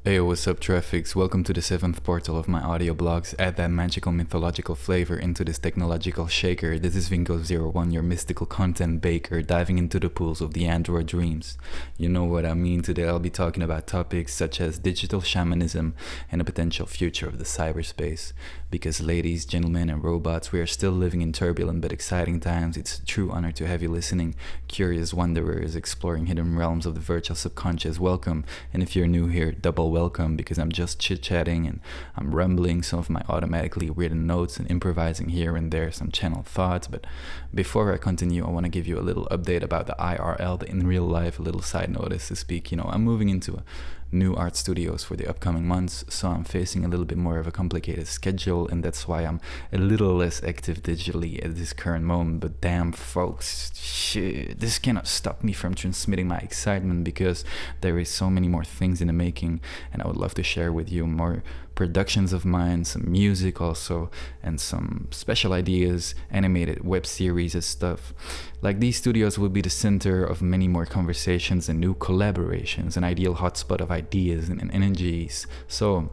Hey, what's up, Traffics? Welcome to the seventh portal of my audioblogs. Add that magical mythological flavor into this technological shaker. This is Vinco01, your mystical content baker, diving into the pools of the android dreams. You know what I mean. Today I'll be talking about topics such as digital shamanism and the potential future of the cyberspace. Because ladies, gentlemen, and robots, we are still living in turbulent but exciting times. It's a true honor to have you listening. Curious wanderers exploring hidden realms of the virtual subconscious, welcome. And if you're new here, double welcome, because I'm just chit-chatting and I'm rambling some of my automatically written notes and improvising here and there some channel thoughts. But before I continue, I want to give you a little update about the IRL, the in real life, a little side notice to speak. I'm moving into new art studios for the upcoming months, so I'm facing a little bit more of a complicated schedule, and that's why I'm a little less active digitally at this current moment. But damn, folks, shit, this cannot stop me from transmitting my excitement, because there is so many more things in the making, and I would love to share with you more productions of mine, some music also, and some special ideas, animated web series and stuff. Like, these studios will be the center of many more conversations and new collaborations, an ideal hotspot of ideas and energies. So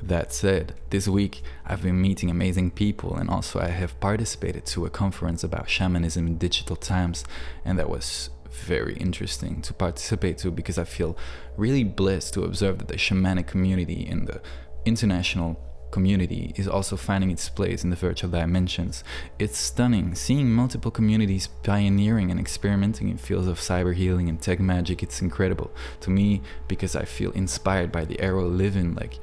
that said, this week I've been meeting amazing people, and also I have participated to a conference about shamanism in digital times, and that was very interesting to participate to, because I feel really blessed to observe that the shamanic community in the international community is also finding its place in the virtual dimensions. It's stunning seeing multiple communities pioneering and experimenting in fields of cyber healing and tech magic. It's incredible to me, because I feel inspired by the era we live in, like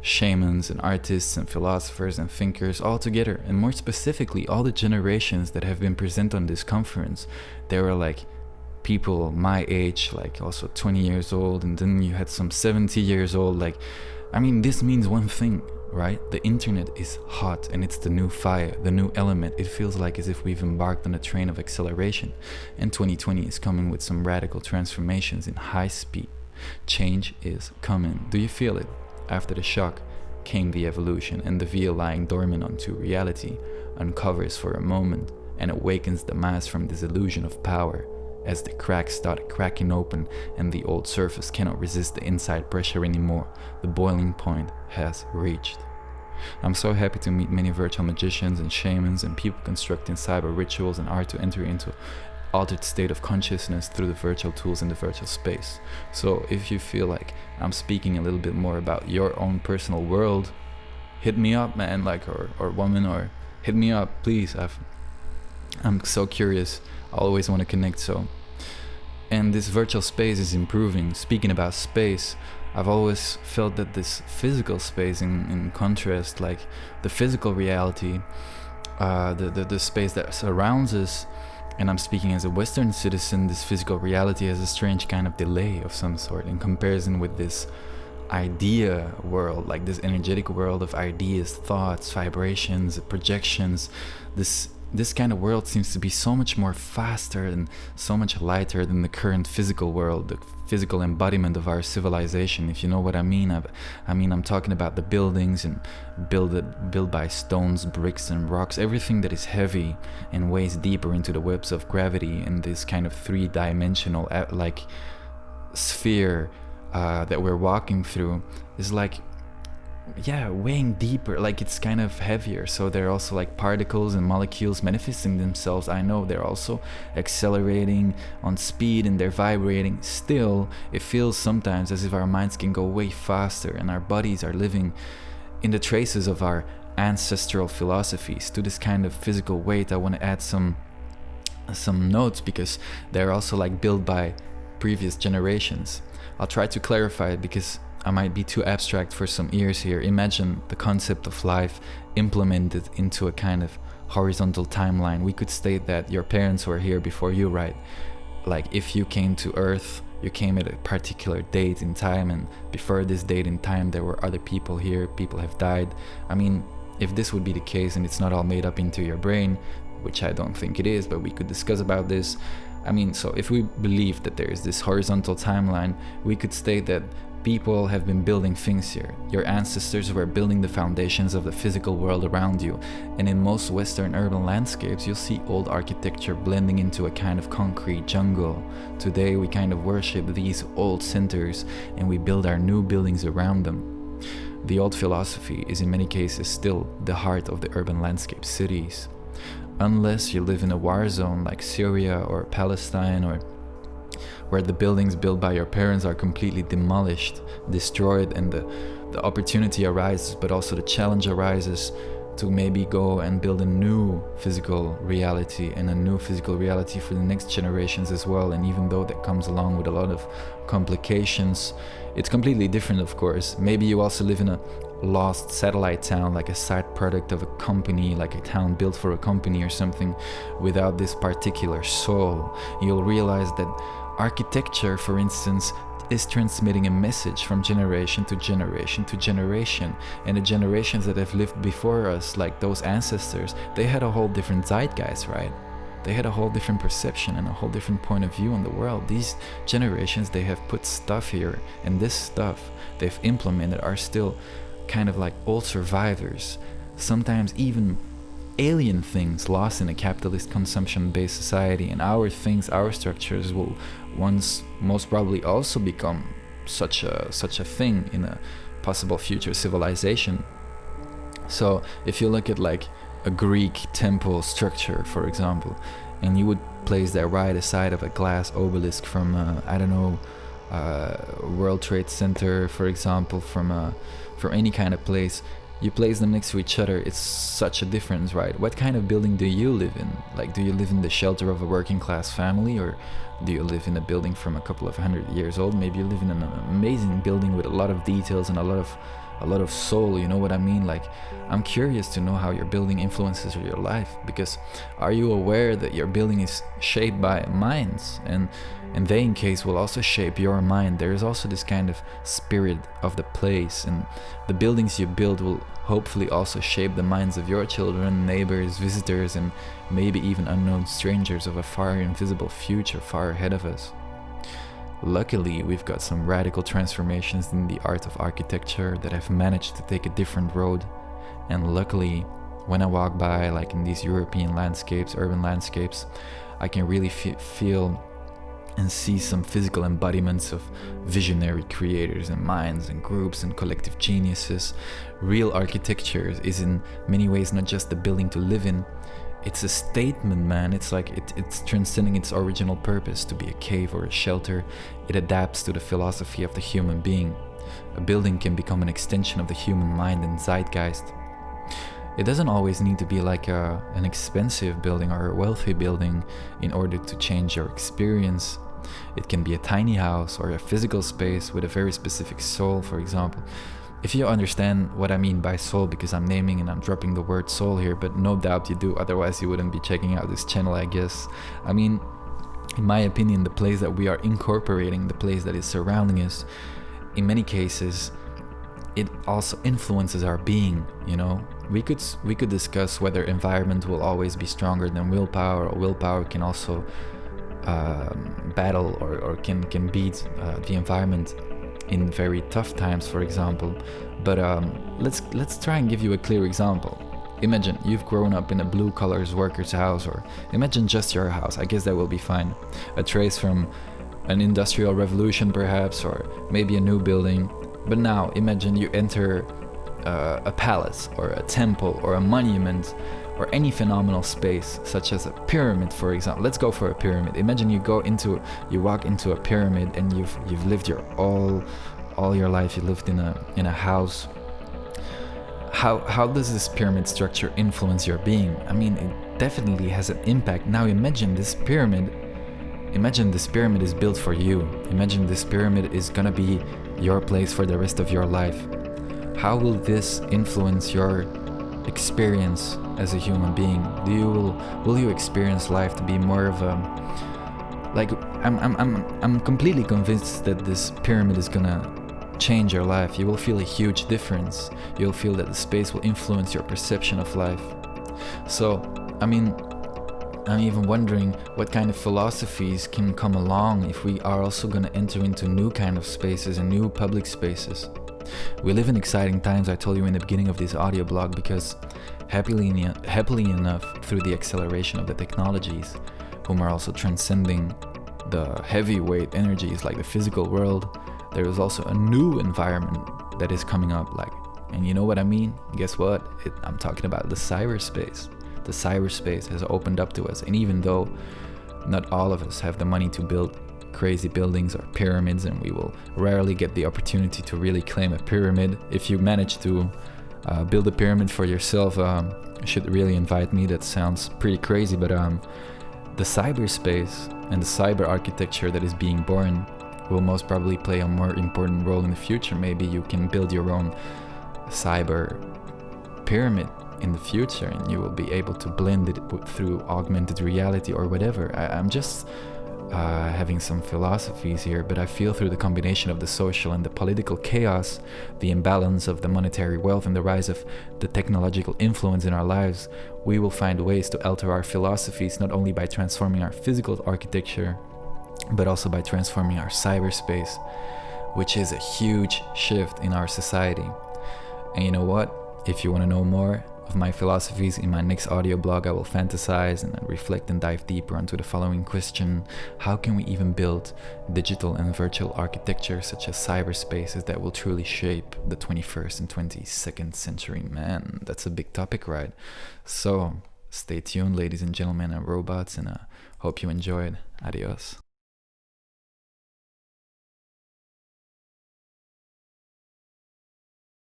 shamans and artists and philosophers and thinkers all together, and more specifically all the generations that have been present on this conference. There were like people my age, like also 20 years old, and then you had some 70 years old. Like, I mean, this means one thing, right? The internet is hot, and it's the new fire, the new element. It feels like as if we've embarked on a train of acceleration, and 2020 is coming with some radical transformations in high speed. Change is coming. Do you feel it? After the shock came the evolution, and the veil lying dormant onto reality uncovers for a moment and awakens the mass from this illusion of power. As the cracks start cracking open and the old surface cannot resist the inside pressure anymore, the boiling point has reached. I'm so happy to meet many virtual magicians and shamans and people constructing cyber rituals and art to enter into altered state of consciousness through the virtual tools in the virtual space. So if you feel like I'm speaking a little bit more about your own personal world, hit me up, man, like, or woman, or hit me up, please. I'm so curious. I always want to connect. So, and this virtual space is improving. Speaking about space, I've always felt that this physical space, in contrast, like the physical reality, the space that surrounds us, and I'm speaking as a Western citizen, this physical reality has a strange kind of delay of some sort in comparison with this idea world, like this energetic world of ideas, thoughts, vibrations, projections. This kind of world seems to be so much more faster and so much lighter than the current physical world, the physical embodiment of our civilization, if you know what I mean. I'm talking about the buildings and built by stones, bricks, and rocks, everything that is heavy and weighs deeper into the webs of gravity in this kind of three-dimensional like sphere that we're walking through is like, yeah, weighing deeper, like it's kind of heavier. So there are also like particles and molecules manifesting themselves. I know they're also accelerating on speed and they're vibrating. Still, it feels sometimes as if our minds can go way faster, and our bodies are living in the traces of our ancestral philosophies. To this kind of physical weight, I want to add some notes, because they're also like built by previous generations. I'll try to clarify it, because I might be too abstract for some ears here. Imagine the concept of life implemented into a kind of horizontal timeline. We could state that your parents were here before you, right? Like, if you came to Earth, you came at a particular date in time, and before this date in time there were other people here, people have died. I mean, if this would be the case and it's not all made up into your brain, which I don't think it is, but we could discuss about this, I mean, so if we believe that there is this horizontal timeline, we could state that people have been building things here. Your ancestors were building the foundations of the physical world around you, and in most Western urban landscapes, you'll see old architecture blending into a kind of concrete jungle. Today, we kind of worship these old centers, and we build our new buildings around them. The old philosophy is in many cases still the heart of the urban landscape cities. Unless you live in a war zone like Syria or Palestine, or where the buildings built by your parents are completely demolished, destroyed, and the opportunity arises, but also the challenge arises to maybe go and build a new physical reality, and a new physical reality for the next generations as well. And even though that comes along with a lot of complications, it's completely different, of course. Maybe you also live in a lost satellite town, like a side product of a company, like a town built for a company or something, without this particular soul. You'll realize that architecture, for instance, is transmitting a message from generation to generation to generation, and the generations that have lived before us, like those ancestors, they had a whole different zeitgeist, right? They had a whole different perception and a whole different point of view on the world. These generations, they have put stuff here, and this stuff they've implemented are still kind of like old survivors, sometimes even alien things lost in a capitalist consumption-based society. And our things, our structures will once most probably also become such a thing in a possible future civilization. So if you look at like a Greek temple structure, for example, and you would place that right aside of a glass obelisk from World Trade Center, for example, from any kind of place, you place them next to each other, it's such a difference, right? What kind of building do you live in? Like, do you live in the shelter of a working class family, or do you live in a building from a couple of 100 years old? Maybe you live in an amazing building with a lot of details and a lot of soul, you know what I mean? Like, I'm curious to know how your building influences your life, because are you aware that your building is shaped by minds, and they in case will also shape your mind? There is also this kind of spirit of the place, and the buildings you build will hopefully also shape the minds of your children, neighbors, visitors, and maybe even unknown strangers of a far invisible future far ahead of us. Luckily, we've got some radical transformations in the art of architecture that have managed to take a different road. And luckily, when I walk by, like in these European landscapes, urban landscapes, I can really feel and see some physical embodiments of visionary creators and minds and groups and collective geniuses. Real architecture is in many ways not just a building to live in. It's a statement, man. It's like it's transcending its original purpose to be a cave or a shelter. It adapts to the philosophy of the human being. A building can become an extension of the human mind and zeitgeist. It doesn't always need to be like an expensive building or a wealthy building in order to change your experience. It can be a tiny house or a physical space with a very specific soul, for example. If you understand what I mean by soul, because I'm naming and I'm dropping the word soul here, but no doubt you do, otherwise you wouldn't be checking out this channel, I guess. I mean, in my opinion, the place that we are incorporating, the place that is surrounding us, in many cases, it also influences our being, you know. We could discuss whether environment will always be stronger than willpower, or willpower can also battle or can beat the environment in very tough times, for example. But let's try and give you a clear example. Imagine you've grown up in a blue collars worker's house, or imagine just your house. I guess that will be fine. A trace from an industrial revolution perhaps, or maybe a new building. But now imagine you enter a palace or a temple or a monument or any phenomenal space, such as a pyramid, for example. Let's go for a pyramid. Imagine you walk into a pyramid, and you've lived all your life. You lived in a house. How does this pyramid structure influence your being? I mean, it definitely has an impact. Now imagine this pyramid is built for you. Imagine this pyramid is gonna be your place for the rest of your life. How will this influence your experience as a human being? Will you experience life to be more of a, like, I'm completely convinced that this pyramid is gonna change your life. You will feel a huge difference. You'll feel that the space will influence your perception of life. So, I mean, I'm even wondering what kind of philosophies can come along if we are also going to enter into new kind of spaces and new public spaces. We live in exciting times, I told you in the beginning of this audio blog, because happily enough, through the acceleration of the technologies, whom are also transcending the heavyweight energies like the physical world, there is also a new environment that is coming up, and you know what I mean? Guess what? I'm talking about the cyberspace. The cyberspace has opened up to us, and even though not all of us have the money to build crazy buildings or pyramids, and we will rarely get the opportunity to really claim a pyramid. If you manage to build a pyramid for yourself, you should really invite me. That sounds pretty crazy, but the cyberspace and the cyber architecture that is being born will most probably play a more important role in the future. Maybe you can build your own cyber pyramid in the future, and you will be able to blend it through augmented reality or whatever. I'm just having some philosophies here, but I feel through the combination of the social and the political chaos, the imbalance of the monetary wealth, and the rise of the technological influence in our lives, we will find ways to alter our philosophies, not only by transforming our physical architecture, but also by transforming our cyberspace, which is a huge shift in our society. And you know what? If you want to know more of my philosophies, in my next audio blog I will fantasize and reflect and dive deeper onto the following question: how can we even build digital and virtual architecture such as cyberspaces that will truly shape the 21st and 22nd century? Man, that's a big topic, right? So stay tuned, ladies and gentlemen and robots, and hope you enjoyed. Adios.